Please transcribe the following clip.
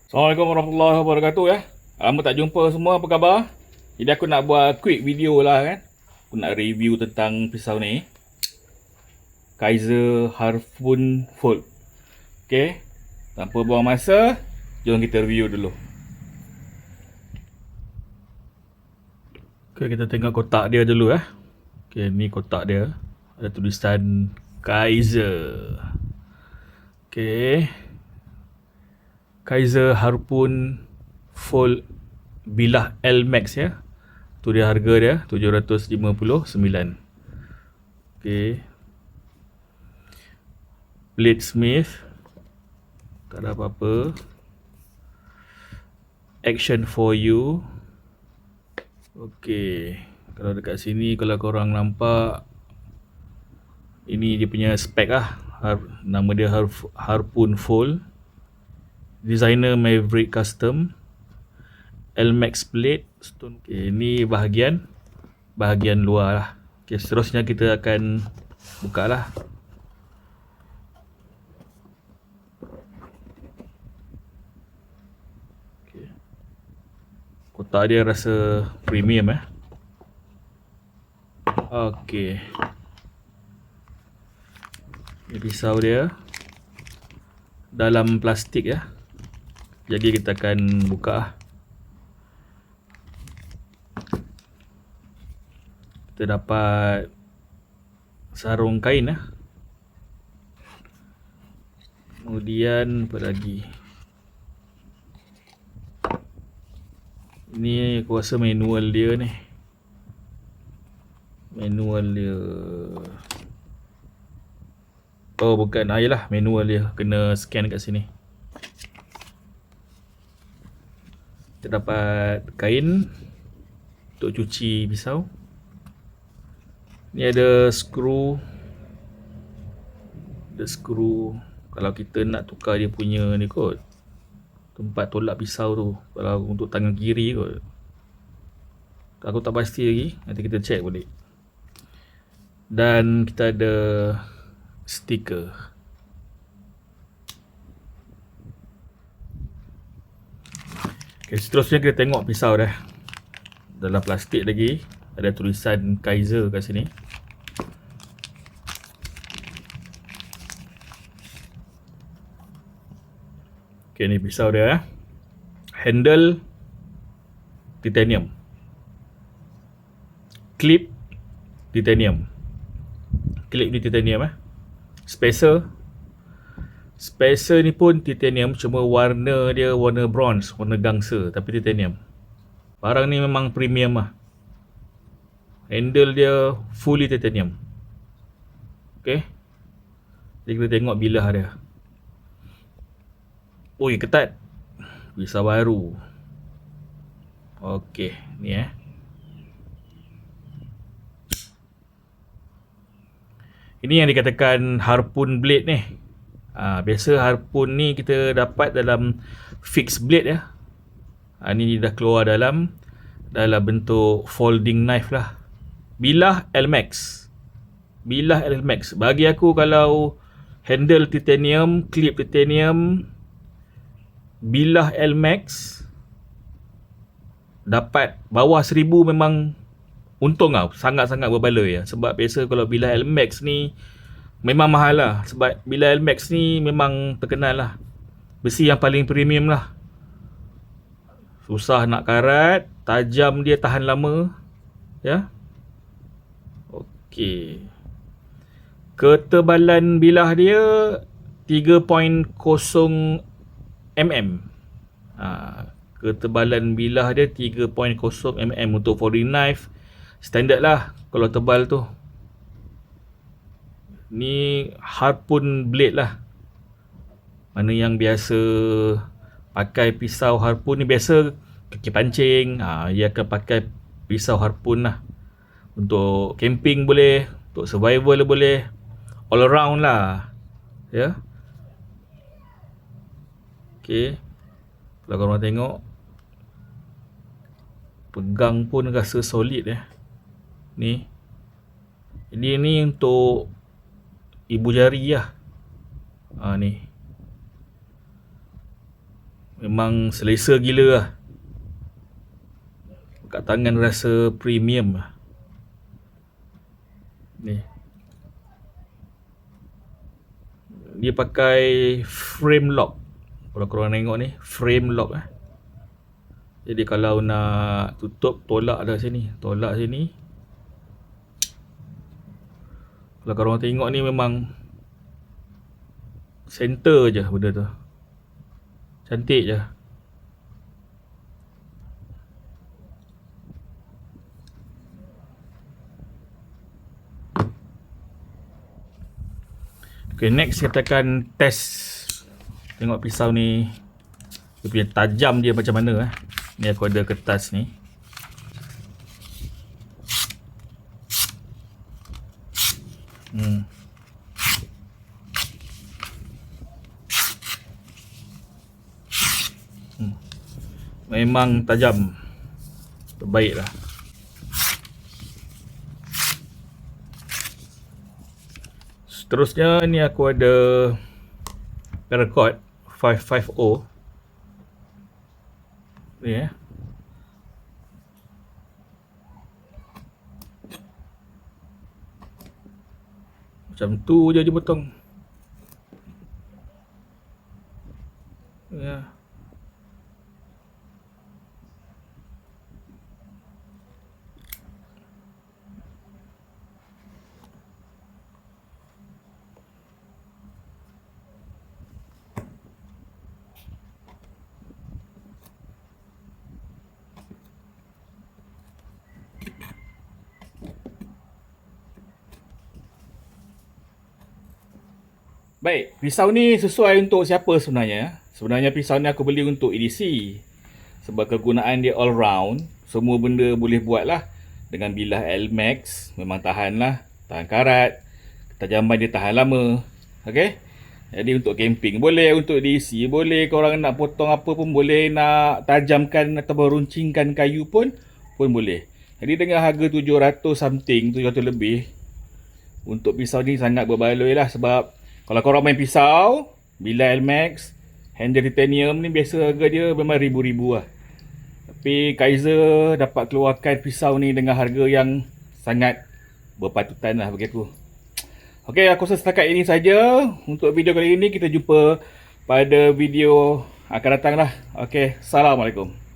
Assalamualaikum warahmatullahi wabarakatuh ya. Lama tak jumpa semua, apa khabar? Jadi aku nak buat quick video lah kan. Aku nak review tentang pisau ni. Kaiser Harpoon Fold. Okay, tanpa buang masa, jom kita review dulu. Okay, kita tengok kotak dia dulu ya. Okay, ni kotak dia. Ada tulisan Kaiser. Okay, Kaiser Harpoon Fold bilah L Max ya. Tu dia harga dia 759. Okey. Bladesmith. Tak ada apa-apa. Action for you. Okey. Kalau dekat sini kalau korang nampak, ini dia punya spek lah. Nama dia Harpoon Fold. Designer Maverick Custom. L-Max Blade Stone. Okay, ini bahagian luar lah. Okay, seterusnya kita akan buka lah. Okay. Kotak dia rasa premium Okay. Ini pisau dia dalam plastik ya. Jadi kita akan buka lah. Kita dapat sarung kain lah. Kemudian apa lagi? Ini aku rasa manual dia ni. Manual dia. Oh bukan, ayolah manual dia. Kena scan kat sini. Kita dapat kain untuk cuci pisau. Ni ada skru. Ada skru. Kalau kita nak tukar dia punya ni kot, tempat tolak pisau tu, kalau untuk tangan kiri kot, aku tak pasti lagi. Nanti kita check balik. Dan kita ada stiker. Okay, seterusnya kita tengok pisau dah. Dalam plastik lagi. Ada tulisan Kaiser kat sini. Okay, ni pisau dia. Handle titanium. Clip titanium. Clip ni titanium Spacer. Spacer ni pun titanium, cuma warna dia warna bronze, warna gangsa, tapi titanium. Barang ni memang premium lah. Handle dia fully titanium. Okay. Jadi kita tengok bilah dia. Ui, ketat. Pisau baru. Okay, ni Ini yang dikatakan harpoon blade ni. Biasa harpoon ni kita dapat dalam fixed blade ya. Ni dah keluar dalam bentuk folding knife lah. Bilah L-Max. Bilah L-Max. Bagi aku kalau handle titanium, clip titanium, bilah L-Max, dapat bawah 1000 memang untung tau. Sangat-sangat berbaloi ya. Sebab biasa kalau bilah L-Max ni memang mahal lah. Sebab bilah L-Max ni memang terkenal lah. Besi yang paling premium lah. Susah nak karat, tajam dia, tahan lama. Ya. Okey. Ketebalan bilah dia 3.0 mm. Ketebalan bilah dia 3.0 mm untuk folding knife. Standard lah kalau tebal tu. Ni harpoon blade lah. Mana yang biasa pakai pisau harpoon ni biasa kaki pancing, dia akan pakai pisau harpoon lah. Untuk camping boleh, untuk survival boleh, all around lah. Ya. Okay. Kalau korang tengok, pegang pun rasa solid ni. Ini untuk ibu jari lah. Ni Memang selesa gila lah. Kat tangan rasa premium lah. Ni. Dia pakai frame lock. Kalau korang tengok ni, frame lock lah. Jadi kalau nak tutup, tolak dah sini. Tolak sini. Kalau korang tengok ni memang center je benda tu. Cantik je. Okay, next kita akan test. Tengok pisau ni, dia punya tajam dia macam mana. Ni aku ada kertas ni. Memang tajam. Terbaik lah. Seterusnya ni aku ada Paracord 550 ni macam tu je dia potong. Ya. Baik, pisau ni sesuai untuk siapa sebenarnya? Sebenarnya pisau ni aku beli untuk EDC. Sebab kegunaan dia all round, semua benda boleh buat lah. Dengan bilah L-Max, memang tahan lah. Tahan karat, ketajaman dia tahan lama. Okay? Jadi untuk camping boleh, untuk EDC boleh. Korang nak potong apa pun boleh, nak tajamkan atau runcingkan kayu pun boleh. Jadi dengan harga 700 something, 700 lebih, untuk pisau ni sangat berbaloi lah. Sebab kalau korang main pisau, bilah L-Max, handle titanium ni biasa harga dia memang ribu-ribu lah. Tapi Kaiser dapat keluarkan pisau ni dengan harga yang sangat berpatutan lah bagi aku. Ok, aku rasa setakat ini saja untuk video kali ini. Kita jumpa pada video akan datang lah. Ok, Assalamualaikum.